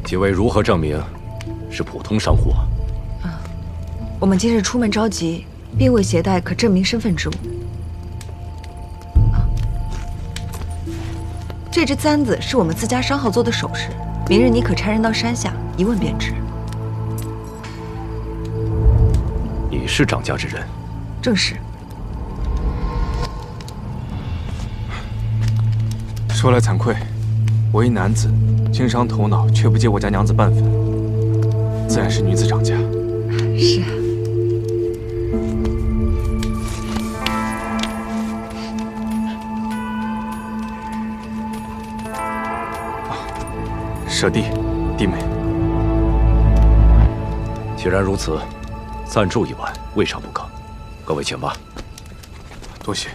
几位如何证明是普通商户啊？我们今日出门着急，并未携带可证明身份之物。这只簪子是我们自家商号做的首饰，明日你可差人到山下一问便知。你是张家之人？正是。说来惭愧，我一男子，经商头脑却不借我家娘子半分，自然是女子长家。是啊。舍弟，弟妹。既然如此，暂住一晚未尝不可。各位请吧。多谢。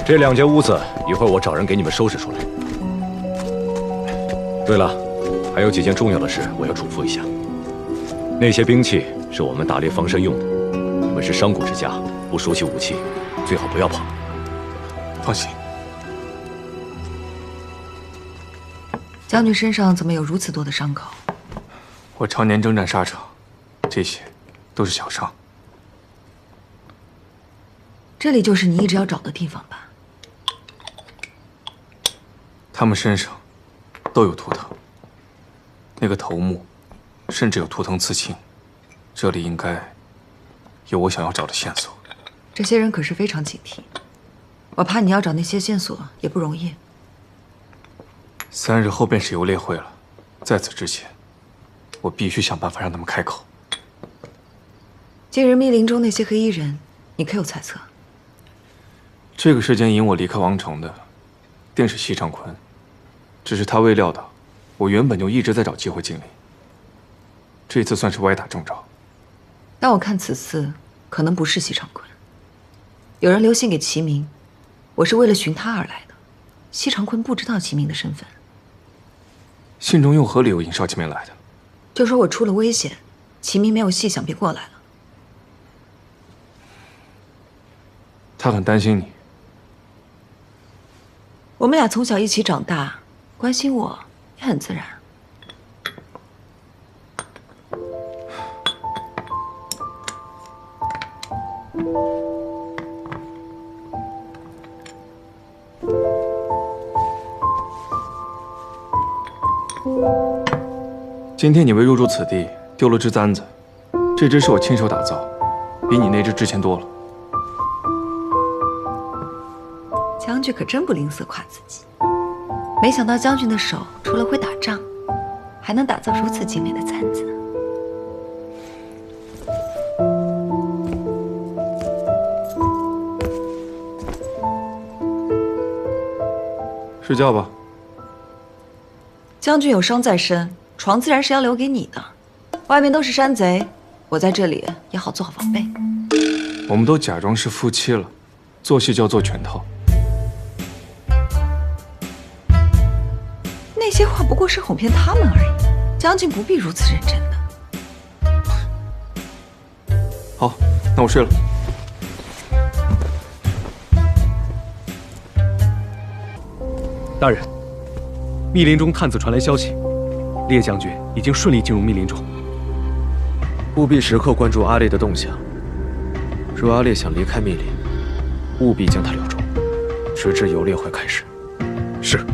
这2间屋子，一会儿我找人给你们收拾出来。对了，还有几件重要的事我要嘱咐一下。那些兵器是我们打猎防身用的，你们是商贾之家，不熟悉武器，最好不要碰。放心。将军身上怎么有如此多的伤口？我常年征战沙场，这些都是小伤。这里就是你一直要找的地方吧？他们身上都有图腾，那个头目甚至有图腾刺青，这里应该有我想要找的线索。这些人可是非常警惕，我怕你要找那些线索也不容易。3日后便是游猎会了，在此之前，我必须想办法让他们开口。今日密林中那些黑衣人，你可有猜测？这个时间引我离开王城的，定是西长坤。只是他未料到，我原本就一直在找机会进林。这次算是歪打正着。但我看此次可能不是西长坤。有人留信给齐明，我是为了寻他而来的。西长坤不知道齐明的身份。信中又何理由引邵齐明来的？就说我出了危险，齐明没有细想便过来了。他很担心你。我们俩从小一起长大，关心我也很自然。今天你为入住此地丢了只簪子，这只是我亲手打造，比你那只值钱多了。将军可真不吝啬夸自己，没想到将军的手除了会打仗，还能打造如此精美的簪子。睡觉吧。将军有伤在身，床自然是要留给你的。外面都是山贼，我在这里也好做好防备。我们都假装是夫妻了，做戏就要做全套。那些话不过是哄骗他们而已，将军不必如此认真的。好，那我睡了。大人，密林中探子传来消息，烈将军已经顺利进入密林中。务必时刻关注阿烈的动向。若阿烈想离开密林，务必将他留住，直至游猎会开始。是。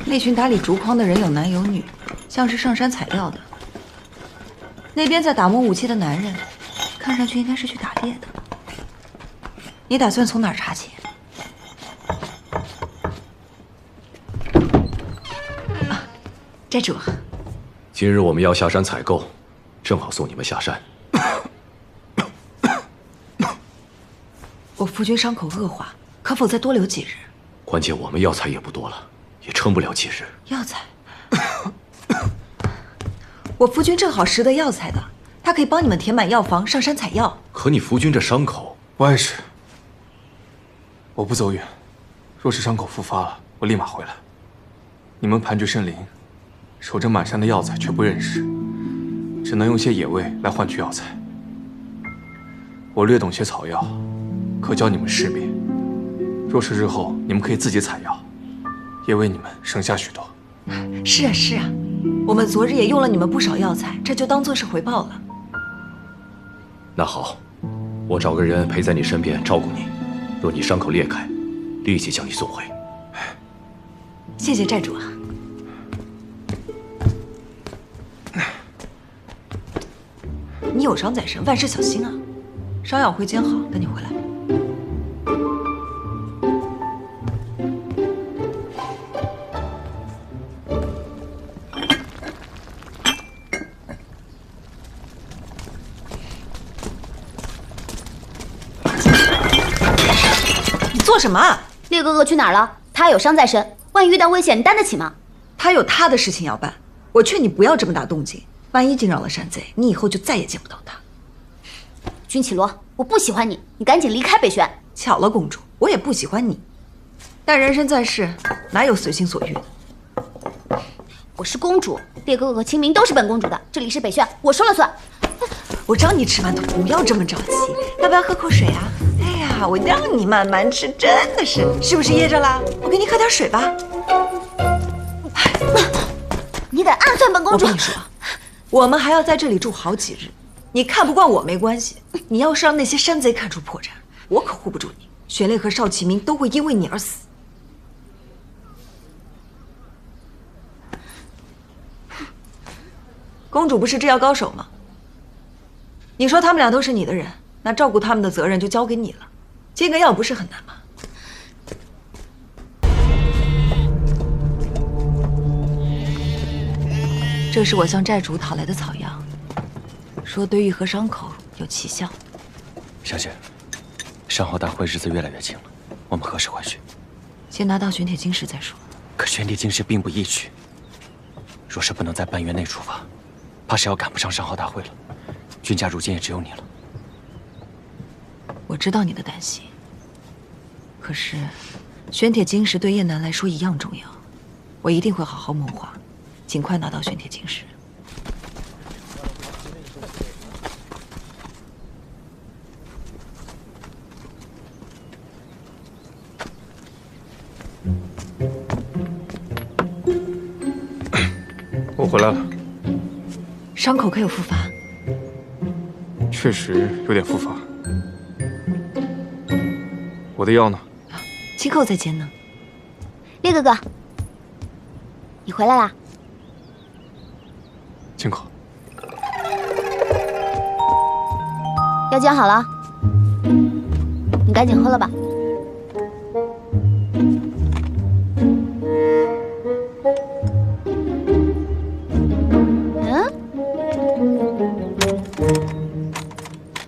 那群打理竹筐的人有男有女，像是上山采料的。那边在打磨武器的男人，看上去应该是去打猎的。你打算从哪儿查起？啊，寨主。今日我们要下山采购，正好送你们下山。我夫君伤口恶化，可否再多留几日？关键我们药材也不多了。也撑不了几日。药材，我夫君正好识得药材的，他可以帮你们填满药房，上山采药。可你夫君这伤口，我也是。我不走远，若是伤口复发了，我立马回来。你们盘踞森林，守着满山的药材却不认识，只能用些野味来换取药材。我略懂些草药，可教你们识别。若是日后你们可以自己采药，也为你们省下许多。是啊是啊，我们昨日也用了你们不少药材，这就当做是回报了。那好，我找个人陪在你身边照顾你。若你伤口裂开，立即将你送回。谢谢寨主啊。你有伤在身，万事小心啊！伤养会煎好，等你回来。你做什么啊？烈哥哥去哪儿了？他有伤在身，万一遇到危险，你担得起吗？他有他的事情要办，我劝你不要这么大动静。万一惊扰了山贼，你以后就再也见不到他。君绮罗，我不喜欢你，你赶紧离开北轩。巧了，公主，我也不喜欢你，但人生在世，哪有随心所欲的？我是公主，烈哥哥和清明都是本公主的，这里是北轩，我说了算。我找你吃馒头，不要这么着急，要不要喝口水啊？哎呀，我让你慢慢吃，真的是不是噎着啦？我给你喝点水吧。你敢暗算本公主？我跟你说，我们还要在这里住好几日。你看不惯我没关系，你要是让那些山贼看出破绽，我可护不住你。玄烈和邵启明都会因为你而死。公主不是制药高手吗？你说他们俩都是你的人，那照顾他们的责任就交给你了。煎个药不是很难吗？这是我向寨主讨来的草药，说对愈合伤口有奇效。小姐，伤后大会日子越来越近了，我们何时回去？先拿到玄铁晶石再说。可玄铁晶石并不易取，若是不能在半月内出发，怕是要赶不上伤后大会了。君家如今也只有你了。我知道你的担心，可是玄铁晶石对叶楠来说一样重要，我一定会好好谋划，尽快拿到玄铁晶石。我回来了，伤口可有复发？确实有点复发。我的药呢？亲口在煎呢。烈哥哥，你回来啦？清口。药煎好了，你赶紧喝了吧。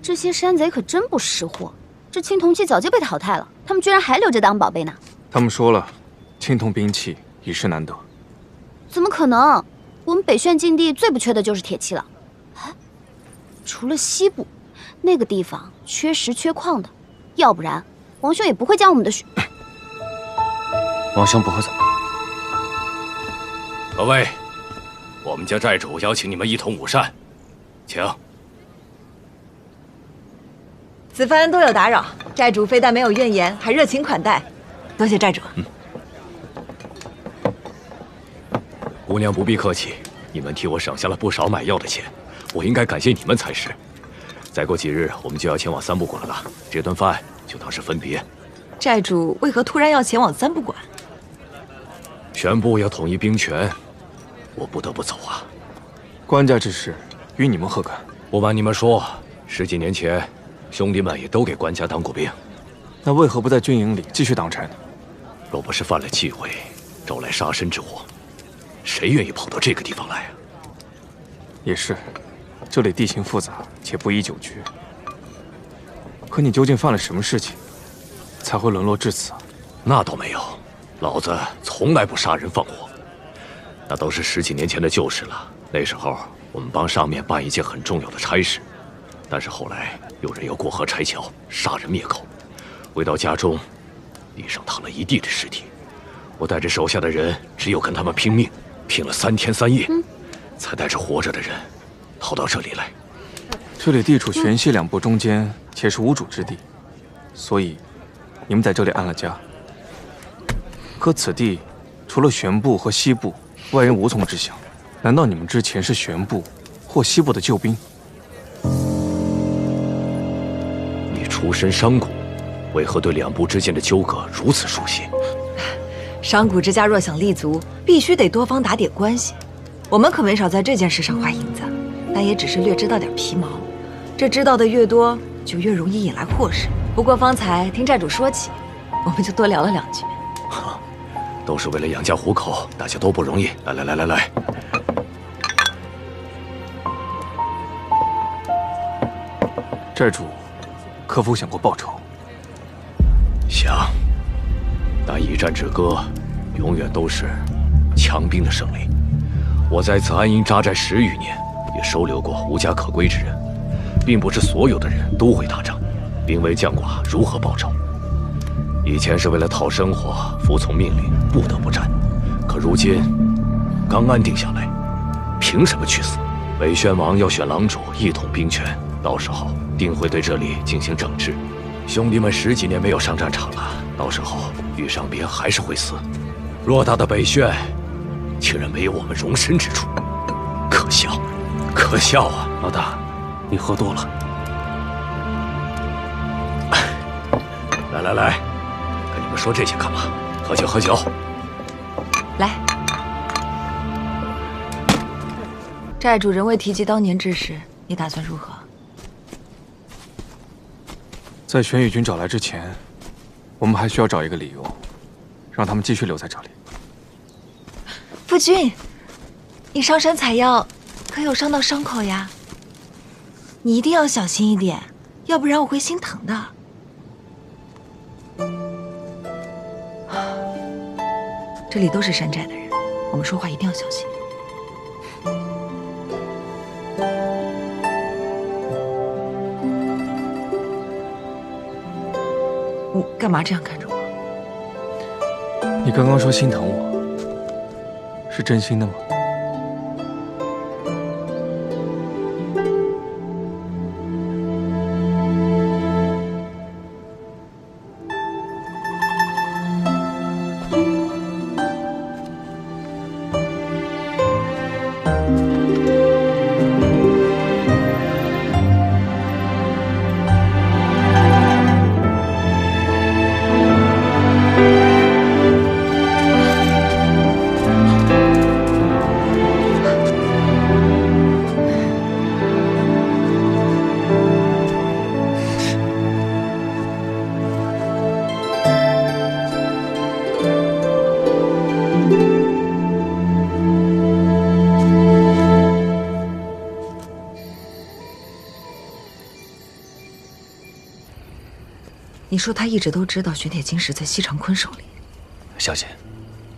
这些山贼可真不识货，这青铜器早就被淘汰了，他们居然还留着当宝贝呢。他们说了，青铜兵器已是难得。怎么可能？我们北炫禁地最不缺的就是铁器了。除了西部，那个地方缺石缺矿的，要不然王兄也不会将我们的王兄不会怎么？各位，我们家寨主邀请你们一同午膳，请。此番多有打扰，寨主非但没有怨言，还热情款待，多谢寨主。姑娘不必客气，你们替我省下了不少买药的钱，我应该感谢你们才是。再过几日，我们就要前往三不管了，这顿饭就当是分别。寨主为何突然要前往三不管？全部要统一兵权，我不得不走啊。官家之事，与你们何干？不瞒你们说，10几年前，兄弟们也都给官家当过兵。那为何不在军营里继续当差呢？若不是犯了忌讳，招来杀身之祸，谁愿意跑到这个地方来啊？也是，这里地形复杂且不宜久居。可你究竟犯了什么事情，才会沦落至此啊？那倒没有，老子从来不杀人放火，那都是10几年前的旧事了。那时候我们帮上面办一件很重要的差事，但是后来有人要过河拆桥，杀人灭口。回到家中，地上躺了一地的尸体。我带着手下的人，只有跟他们拼命，拼了3天3夜，才带着活着的人逃到这里来。这里地处玄西2部中间，且是无主之地，所以你们在这里安了家。可此地除了玄部和西部，外人无从知晓。难道你们之前是玄部或西部的救兵？你出身商贾，为何对2部之间的纠葛如此熟悉？商贾之家若想立足，必须得多方打点关系。我们可没少在这件事上花银子，但也只是略知道点皮毛。这知道的越多，就越容易引来祸事。不过方才听寨主说起，我们就多聊了2句。都是为了养家糊口，大家都不容易。来，寨主，可否想过报仇？想，但一战之歌，永远都是强兵的胜利。我在此安营扎寨10余年，也收留过无家可归之人，并不是所有的人都会打仗。兵微将寡，如何报仇？以前是为了讨生活，服从命令，不得不战。可如今刚安定下来，凭什么去死？北宣王要选狼主，一统兵权，到时候定会对这里进行整治。兄弟们10几年没有上战场了，到时候遇上兵还是会死。偌大的北宣，竟然没有我们容身之处，可笑，可笑啊！老大，你喝多了。来，跟你们说这些干嘛？喝酒。来，寨主仍未提及当年之事，你打算如何？在玄羽军找来之前，我们还需要找一个理由，让他们继续留在这里。夫君，你上山采药，可有伤到伤口呀？你一定要小心一点，要不然我会心疼的。这里都是山寨的人，我们说话一定要小心。你干嘛这样看着我？你刚刚说心疼我，是真心的吗？你说他一直都知道玄铁晶石在西长坤手里。小姐，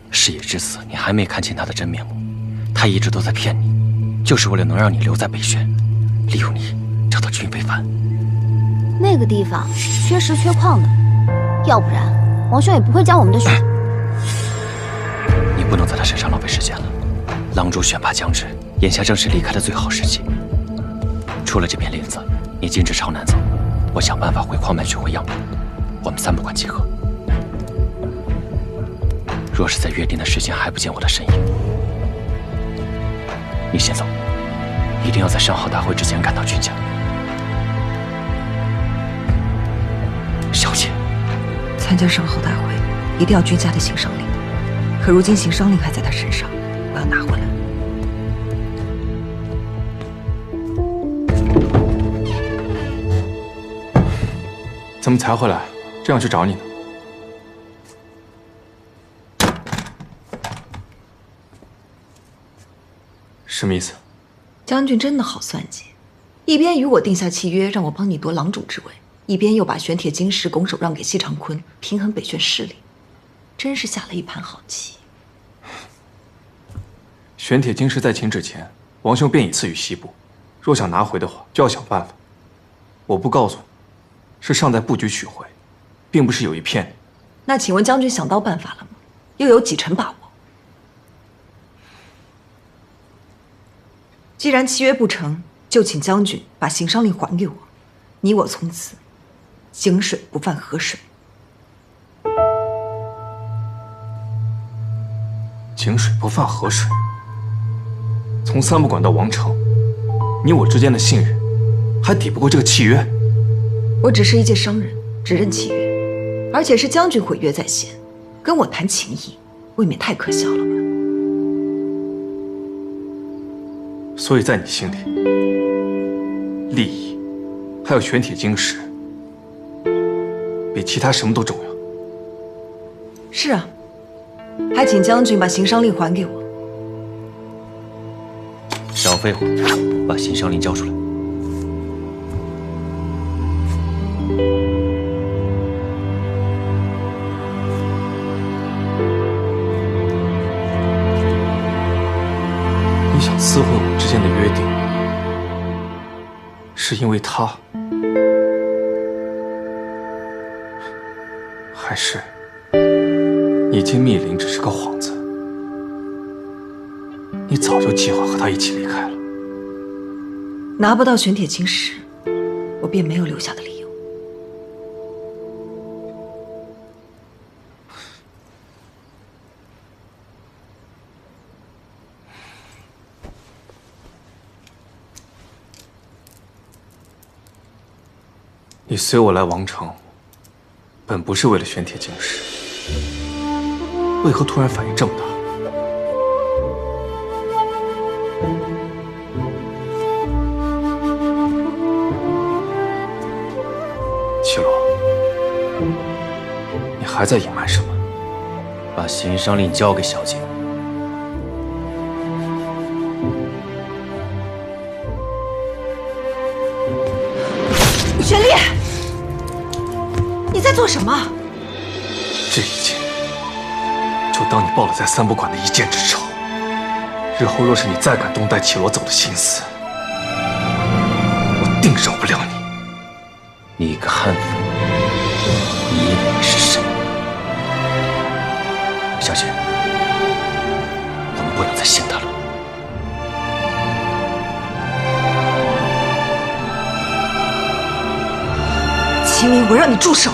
事已至此，你还没看清他的真面目。他一直都在骗你，就是为了能让你留在北宣，利用你找到君非凡。那个地方缺石缺矿的，要不然王兄也不会将我们的血。你不能在他身上浪费时间了。狼主选拔将至，眼下正是离开的最好时机。出了这片林子，你径直朝南走，我想办法回矿脉取回样本。我们3部馆集合。若是在约定的时间还不见我的身影，你先走，一定要在上号大会之前赶到君家。小姐，参加上号大会一定要君家的行商令，可如今行商令还在他身上，我要拿回来。怎么才回来？正要去找你呢。什么意思？将军真的好算计，一边与我定下契约，让我帮你夺狼主之位，一边又把玄铁晶石拱手让给西长坤，平衡北宣势力。真是下了一盘好棋。玄铁晶石在秦之前，王兄便已赐予西部，若想拿回的话，就要想办法。我不告诉你，是尚在布局取回，并不是有意骗你。那请问将军想到办法了吗？又有几成把握？既然契约不成，就请将军把行商令还给我，你我从此井水不犯河水。井水不犯河水。从三不管到王城，你我之间的信任，还抵不过这个契约。我只是一介商人，只认契约，而且是将军毁约在先，跟我谈情谊，未免太可笑了吧？所以在你心里，利益还有玄铁晶石，比其他什么都重要。是啊，还请将军把行商令还给我。少废话，把行商令交出来。你想撕毁我们之间的约定，是因为他，还是你进密林只是个幌子？你早就计划和他一起离开了。拿不到玄铁晶石，我便没有留下的理由。你随我来王城，本不是为了玄铁晶石，为何突然反应这么大？齐罗，你还在隐瞒什么？把行商令交给小姐。玄烈，你在做什么？这一切，就当你报了在三不管的一箭之仇。日后若是你再敢动带绮罗走的心思，我定饶不了你。你个悍妇，你以为你是谁？小姐，我们不能再信他了。秦明，我让你住手！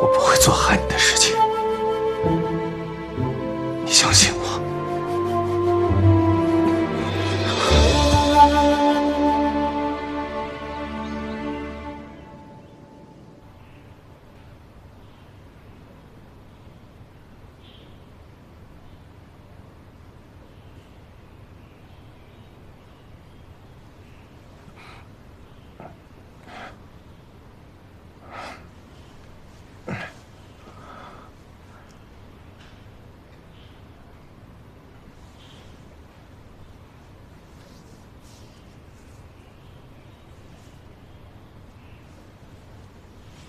我不会做害你的事情，你相信我。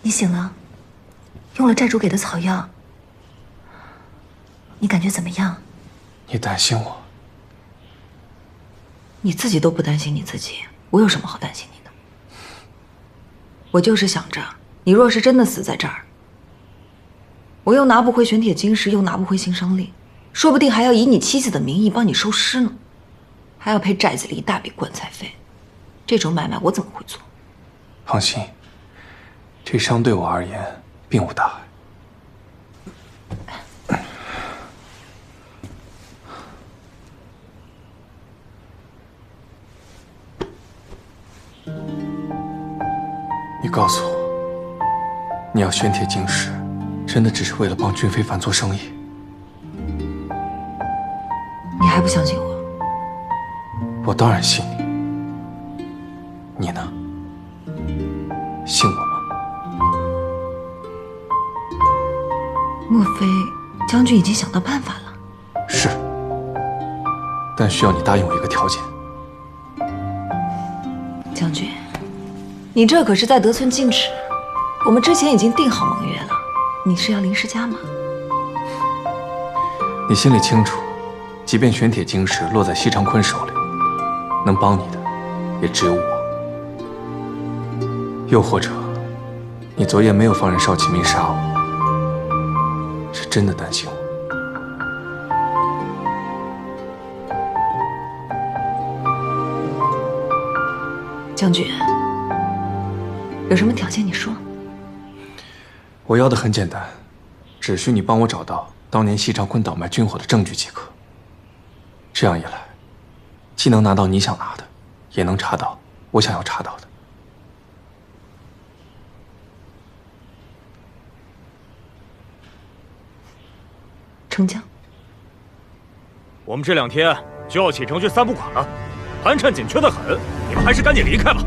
你醒了，用了寨主给的草药，你感觉怎么样？你担心我？你自己都不担心你自己，我有什么好担心你的？我就是想着，你若是真的死在这儿，我又拿不回玄铁晶石，又拿不回行商令，说不定还要以你妻子的名义帮你收尸呢，还要赔寨子里一大笔棺材费，这种买卖我怎么会做？放心。这伤对我而言并无大碍。你告诉我，你要玄铁晶石，真的只是为了帮君非凡做生意？你还不相信我？我当然信你。你呢？信我吗？莫非将军已经想到办法了？是，但但需要你答应我一个条件。将军，你这可是在得寸进尺。我们之前已经定好盟约了，你是要临时加码？你心里清楚，即便玄铁晶石落在西长坤手里，能帮你的也只有我。又或者，你昨夜没有放任邵启明杀我，是真的担心我。将军，有什么条件你说。我要的很简单，只需你帮我找到当年西长坤倒卖军火的证据即可。这样一来，既能拿到你想拿的，也能查到我想要查到的。成交。我们这2天就要启程去三不管了，盘缠紧缺得很，你们还是赶紧离开吧。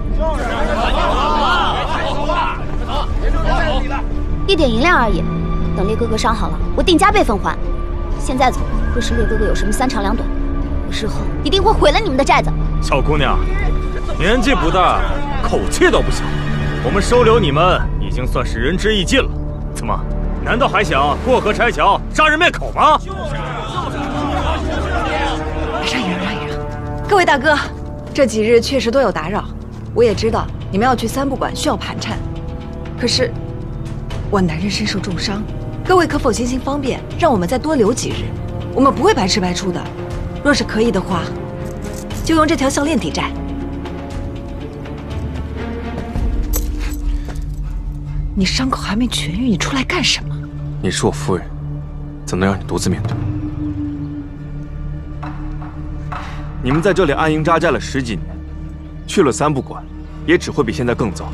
1点银两而已，等烈哥哥伤好了，我定加倍奉还。现在走，若是烈哥哥有什么3长2短，我日后一定会毁了你们的寨子。小姑娘，年纪不大，口气倒不小。我们收留你们已经算是仁至义尽了，怎么，难道还想过河拆桥、杀人灭口吗？让一让，让一让。各位大哥，这几日确实多有打扰，我也知道你们要去三不管需要盘缠，可是我男人身受重伤，各位可否行行方便，让我们再多留几日？我们不会白吃白出的。若是可以的话，就用这条项链抵债。你伤口还没痊愈，你出来干什么？你是我夫人，怎么能让你独自面对？你们在这里安营扎寨了10几年，去了三不管，也只会比现在更糟。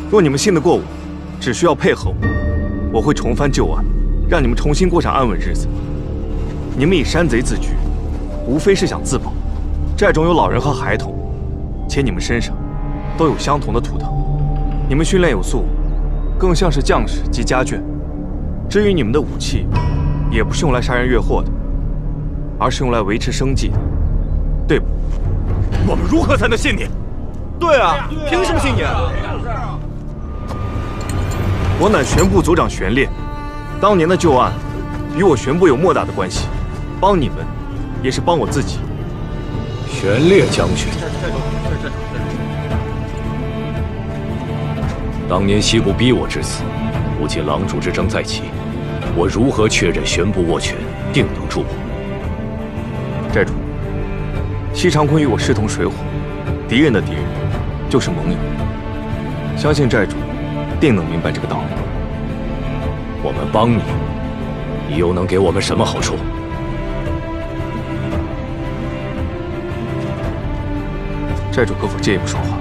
若你们信得过我，只需要配合我会重翻旧案，让你们重新过上安稳日子。你们以山贼自居，无非是想自保。寨中有老人和孩童，且你们身上都有相同的图腾，你们训练有素，更像是将士及家眷。至于你们的武器，也不是用来杀人越货的，而是用来维持生计的，对不？我们如何才能信你？对啊，凭什么信你？我乃玄部族长玄烈，当年的旧案与我玄部有莫大的关系，帮你们也是帮我自己。玄烈将军，当年西部逼我至此，如今狼主之争再起，我如何确认玄部握拳定能助我？寨主，西长坤与我势同水火，敌人的敌人就是盟友，相信寨主定能明白这个道理。我们帮你，你又能给我们什么好处？寨主可否借一步说话？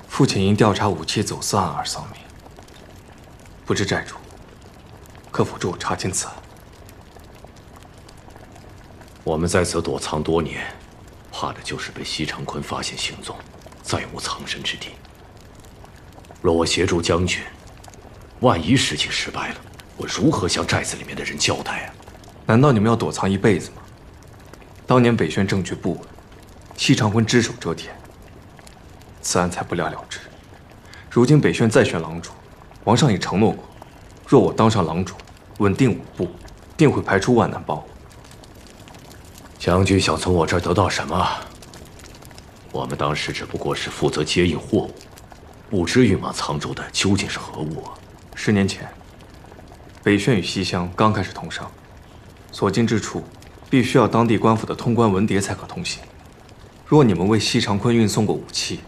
父亲因调查武器走私案而丧命，不知寨主可否助我查清此案？我们在此躲藏多年，怕的就是被西长坤发现行踪，再无藏身之地。若我协助将军，万一事情失败了，我如何向寨子里面的人交代啊？难道你们要躲藏一辈子吗？当年北宣政局不稳，西长坤只手遮天，此案才不了了之。如今北宣再选狼主，皇上也承诺过，若我当上狼主，稳定我部，定会排除万难帮我。将军想从我这儿得到什么？我们当时只不过是负责接应货物，不知运往沧州的究竟是何物啊？10年前，北宣与西乡刚开始通商，所经之处，必须要当地官府的通关文牒才可通行。若你们为西长坤运送过武器，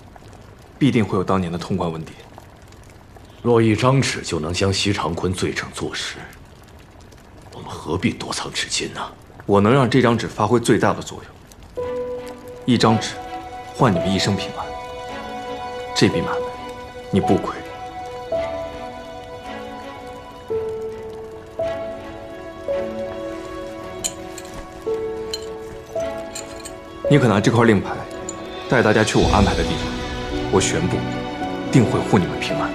必定会有当年的通关文牒。若一张纸就能将西长坤罪证坐实，我们何必躲藏至今呢？我能让这张纸发挥最大的作用。一张纸，换你们一生平安。这笔买卖，你不亏。你可拿这块令牌，带大家去我安排的地方。我玄部定会护你们平安。